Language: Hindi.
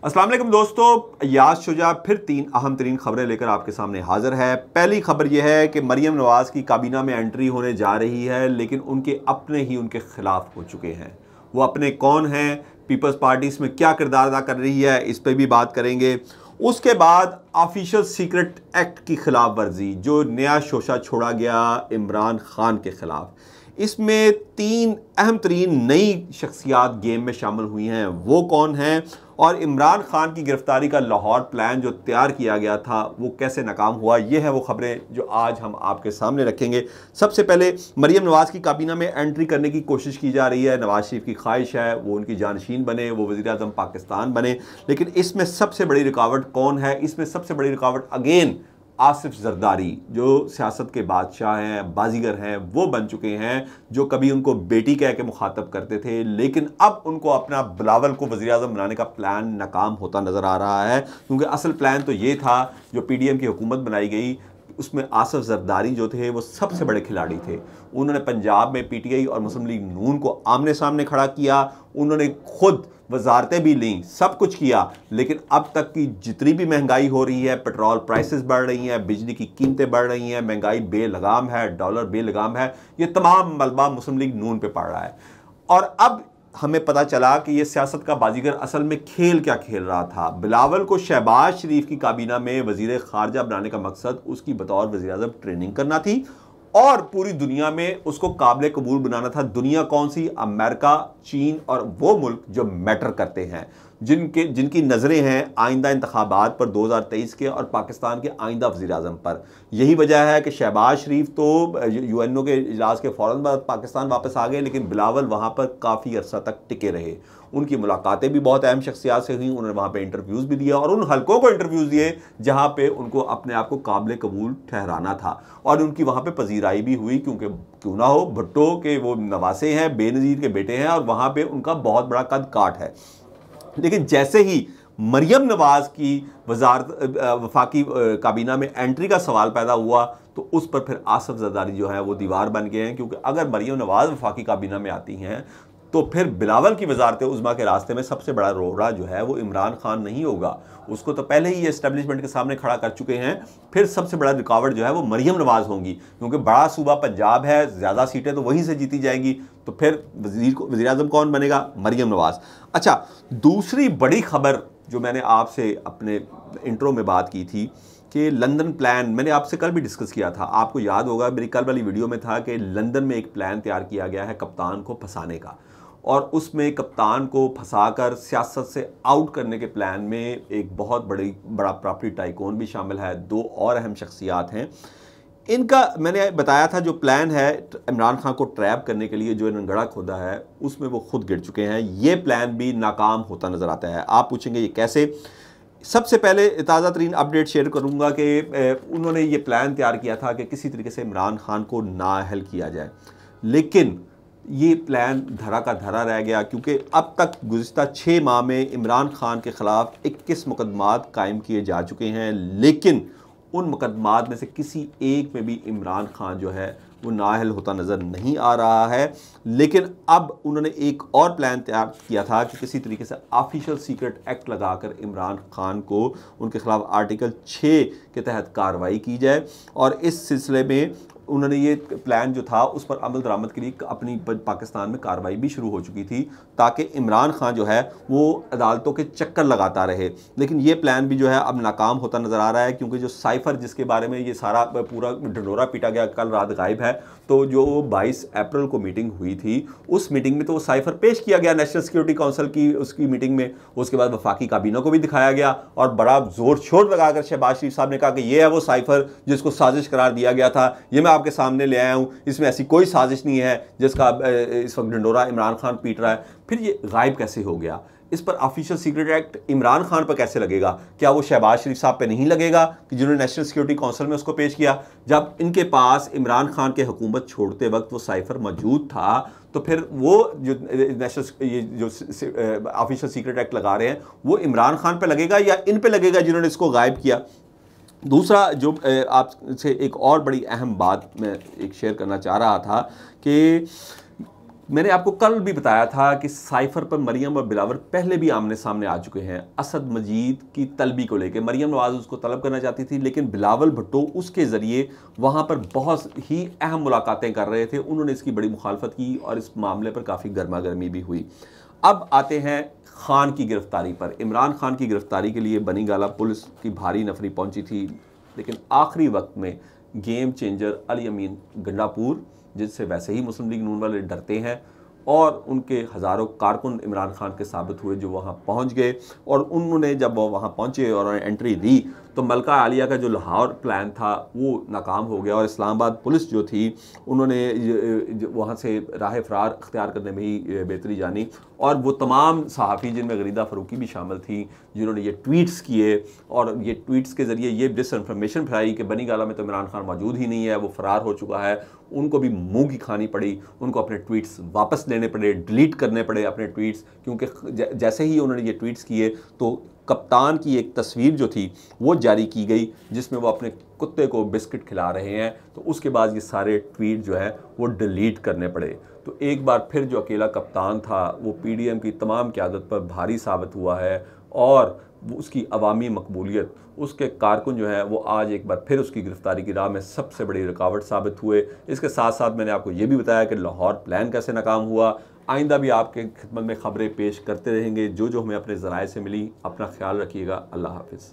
अस्सलाम वालेकुम दोस्तों, याद शुजा फिर तीन अहम तरीन खबरें लेकर आपके सामने हाजिर है। पहली खबर यह है कि मरियम नवाज़ की काबीना में एंट्री होने जा रही है, लेकिन उनके अपने ही उनके खिलाफ हो चुके हैं। वो अपने कौन हैं, पीपल्स पार्टी इसमें क्या किरदार अदा कर रही है, इस पर भी बात करेंगे। उसके बाद ऑफिशियल सीक्रेट एक्ट की खिलाफ वर्जी, जो नया शोशा छोड़ा गया इमरान खान के खिलाफ, इसमें तीन अहम तरीन नई शख्सियात गेम में शामिल हुई हैं। वो कौन हैं और इमरान खान की गिरफ्तारी का लाहौर प्लान जो तैयार किया गया था वो कैसे नाकाम हुआ, ये है वो खबरें जो आज हम आपके सामने रखेंगे। सबसे पहले मरियम नवाज़ की काबीना में एंट्री करने की कोशिश की जा रही है। नवाज शरीफ की ख्वाहिश है वो उनकी जानशीन बने, वो वज़ीर आज़म पाकिस्तान बने, लेकिन इसमें सबसे बड़ी रुकावट कौन है? इसमें सबसे बड़ी रुकावट अगेन आसिफ जरदारी, जो सियासत के बादशाह हैं, बाजीगर हैं, वो बन चुके हैं, जो कभी उनको बेटी कह के मुखातब करते थे, लेकिन अब उनको अपना बिलावल को वज़ीर आज़म बनाने का प्लान नाकाम होता नज़र आ रहा है। क्योंकि असल प्लान तो ये था, जो PDM की हुकूमत बनाई गई उसमें आसिफ जरदारी जो थे वो सबसे बड़े खिलाड़ी थे। उन्होंने पंजाब में PTI और मुस्लिम लीग नून को आमने सामने खड़ा किया, उन्होंने खुद वजारतें भी लीं, सब कुछ किया, लेकिन अब तक की जितनी भी महंगाई हो रही है, पेट्रोल प्राइसेस बढ़ रही हैं, बिजली की कीमतें बढ़ रही हैं, महंगाई बेलगाम है, डॉलर बेलगाम है, ये तमाम मलबा मुस्लिम लीग नून पे पड़ रहा है। और अब हमें पता चला कि ये सियासत का बाजीगर असल में खेल क्या खेल रहा था। बिलावल को शहबाज शरीफ की काबीना में वजीर खारजा बनाने का मकसद उसकी बतौर वज़ीर आज़म ट्रेनिंग करना थी और पूरी दुनिया में उसको काबिल कबूल बनाना था। दुनिया कौन सी? अमेरिका, चीन और वो मुल्क जो मैटर करते हैं, जिनकी नज़रें हैं आइंदा इंतखाबात पर 2023 के और पाकिस्तान के आइंदा वज़ीर आज़म पर। यही वजह है कि शहबाज शरीफ तो UNO के इजलास के फ़ौरन बाद पाकिस्तान वापस आ गए, लेकिन बिलावल वहाँ पर काफ़ी अरसा तक टिके रहे। उनकी मुलाकातें भी बहुत अहम शख्सियात से हुई, उन्होंने वहाँ पे इंटरव्यूज़ भी दिया और उन हलकों को इंटरव्यूज़ दिए जहाँ पे उनको अपने आप को काबिल कबूल ठहराना था, और उनकी वहाँ पे पजीराई भी हुई। क्योंकि क्यों ना हो, भुट्टो के वो नवासे हैं, बेनज़ीर के बेटे हैं, और वहाँ पे उनका बहुत बड़ा कद काठ है। लेकिन जैसे ही मरियम नवाज़ की वजारत वफाकी काबीना में एंट्री का सवाल पैदा हुआ, तो उस पर फिर आसिफ जरदारी जो है वो दीवार बन गए हैं। क्योंकि अगर मरियम नवाज़ वफाकी काबीना में आती हैं तो फिर बिलावल की वजारत उज़्मा के रास्ते में सबसे बड़ा रोड़ा जो है वो इमरान खान नहीं होगा, उसको तो पहले ही एस्टेब्लिशमेंट के सामने खड़ा कर चुके हैं। फिर सबसे बड़ा रुकावट जो है वो मरियम नवाज़ होंगी, क्योंकि बड़ा सूबा पंजाब है, ज़्यादा सीटें तो वहीं से जीती जाएंगी, तो फिर वज़ीर आज़म कौन बनेगा? मरियम नवाज़। अच्छा, दूसरी बड़ी खबर जो मैंने आपसे अपने इंट्रो में बात की थी कि लंदन प्लान, मैंने आपसे कल भी डिस्कस किया था, आपको याद होगा मेरी कल वाली वीडियो में था कि लंदन में एक प्लान तैयार किया गया है कप्तान को फंसाने का, और उसमें कप्तान को फंसाकर सियासत से आउट करने के प्लान में एक बहुत बड़ा प्रॉपर्टी टाइकून भी शामिल है। दो और अहम शख्सियात हैं। इनका मैंने बताया था जो प्लान है इमरान खान को ट्रैप करने के लिए, जो इन्होंने गड़ा खोदा है, उसमें वो खुद गिर चुके हैं। ये प्लान भी नाकाम होता नज़र आता है। आप पूछेंगे ये कैसे? सबसे पहले ताज़ा तरीन अपडेट शेयर करूँगा कि उन्होंने ये प्लान तैयार किया था कि किसी तरीके से इमरान खान को नाअहल किया जाए, लेकिन ये प्लान धरा का धरा रह गया। क्योंकि अब तक गुज़िश्ता 6 माह में इमरान खान के ख़िलाफ़ 21 मुकदमात कायम किए जा चुके हैं, लेकिन उन मुकदमात में से किसी एक में भी इमरान खान जो है वो नाअहल होता नज़र नहीं आ रहा है। लेकिन अब उन्होंने एक और प्लान तैयार किया था कि किसी तरीके से ऑफिशियल सीक्रेट एक्ट लगाकर इमरान खान को उनके ख़िलाफ़ आर्टिकल 6 के तहत कार्रवाई की जाए, और इस सिलसिले में उन्होंने ये प्लान जो था उस पर अमल दरामद के लिए अपनी पाकिस्तान में कार्रवाई भी शुरू हो चुकी थी, ताकि इमरान खान जो है वो अदालतों के चक्कर लगाता रहे। लेकिन ये प्लान भी जो है अब नाकाम होता नज़र आ रहा है, क्योंकि जो साइफ़र जिसके बारे में ये सारा पूरा ढिंढोरा पीटा गया कल रात गायब है, तो जो 22 अप्रैल को मीटिंग हुई थी, उस मीटिंग में तो वो साइफ़र पेश किया गया नेशनल सिक्योरिटी काउंसिल की उसकी मीटिंग में। उसके बाद वफाकी काबीना को भी दिखाया गया और बड़ा जोर शोर लगाकर शहबाज शरीफ साहब ने कहा कि ये है वो साइफ़र जिसको साजिश करार दिया गया था, ये मैं आपके सामने ले आया हूँ, इसमें ऐसी कोई साजिश नहीं है जिसका इस वक्त ढिंढोरा इमरान खान पीट रहा है। फिर ये गायब कैसे हो गया? इस पर official secret act Imran Khan पर कैसे लगेगा? क्या वो शहबाज शरीफ साहब पे नहीं लगेगा कि जिन्होंने नेशनल सिक्योरिटी काउंसिल में उसको पेश किया? जब इनके पास इमरान खान के हुकूमत छोड़ते वक्त वो साइफर मौजूद था, तो फिर वो जो नेशनल ये जो ऑफिशियल सीक्रेट एक्ट लगा रहे हैं वो इमरान खान पे लगेगा या इन पे लगेगा जिन्होंने इसको गायब किया? दूसरा जो आपसे एक और बड़ी अहम बात मैं एक शेयर करना चाह रहा था कि मैंने आपको कल भी बताया था कि साइफर पर मरियम और बिलावल पहले भी आमने सामने आ चुके हैं असद मजीद की तलबी को लेकर। मरियम नवाज उसको तलब करना चाहती थी, लेकिन बिलावल भुट्टो उसके ज़रिए वहाँ पर बहुत ही अहम मुलाकातें कर रहे थे। उन्होंने इसकी बड़ी मुखालफत की और इस मामले पर काफ़ी गर्मा गर्मी भी हुई। अब आते हैं खान की गिरफ्तारी पर। इमरान खान की गिरफ्तारी के लिए बनी गाला पुलिस की भारी नफरी पहुंची थी, लेकिन आखिरी वक्त में गेम चेंजर अली अमीन गंडापुर, जिससे वैसे ही मुस्लिम लीग नून वाले डरते हैं, और उनके हज़ारों कारकुन इमरान खान के साबित हुए जो वहाँ पहुँच गए। और उन्होंने जब वो वहाँ पहुँचे और उन्होंने एंट्री दी तो मलका आलिया का जो लाहौर प्लान था वो नाकाम हो गया और इस्लामाबाद पुलिस जो थी उन्होंने वहाँ से राह फरार अख्तियार करने में ही बेहतरी जानी। और वो तमाम सहाफ़ी जिनमें गरीदा फ़रूकी भी शामिल थी जिन्होंने ये ट्वीट्स किए और ये ट्वीट्स के ज़रिए ये डिसइंफॉर्मेशन फैलाई कि बनी गाला में तो इमरान खान मौजूद ही नहीं है, वो फ़रार हो चुका है, उनको भी मुंह की खानी पड़ी। उनको अपने ट्वीट्स वापस लेने पड़े, डिलीट करने पड़े अपने ट्वीट्स, क्योंकि जैसे ही उन्होंने ये ट्वीट्स किए तो कप्तान की एक तस्वीर जो थी वो जारी की गई जिसमें वो अपने कुत्ते को बिस्किट खिला रहे हैं। तो उसके बाद ये सारे ट्वीट जो है वो डिलीट करने पड़े। तो एक बार फिर जो अकेला कप्तान था वो पीडीएम की तमाम क़यादत पर भारी साबित हुआ है और उसकी अवामी मकबूलियत, उसके कारकुन जो है वो आज एक बार फिर उसकी गिरफ्तारी की राह में सबसे बड़ी रुकावट साबित हुए। इसके साथ साथ मैंने आपको ये भी बताया कि लाहौर प्लान कैसे नाकाम हुआ। आइंदा भी आपके खिदमत में ख़बरें पेश करते रहेंगे जो जो हमें अपने ज़राए से मिली। अपना ख्याल रखिएगा। अल्लाह हाफ़िज़।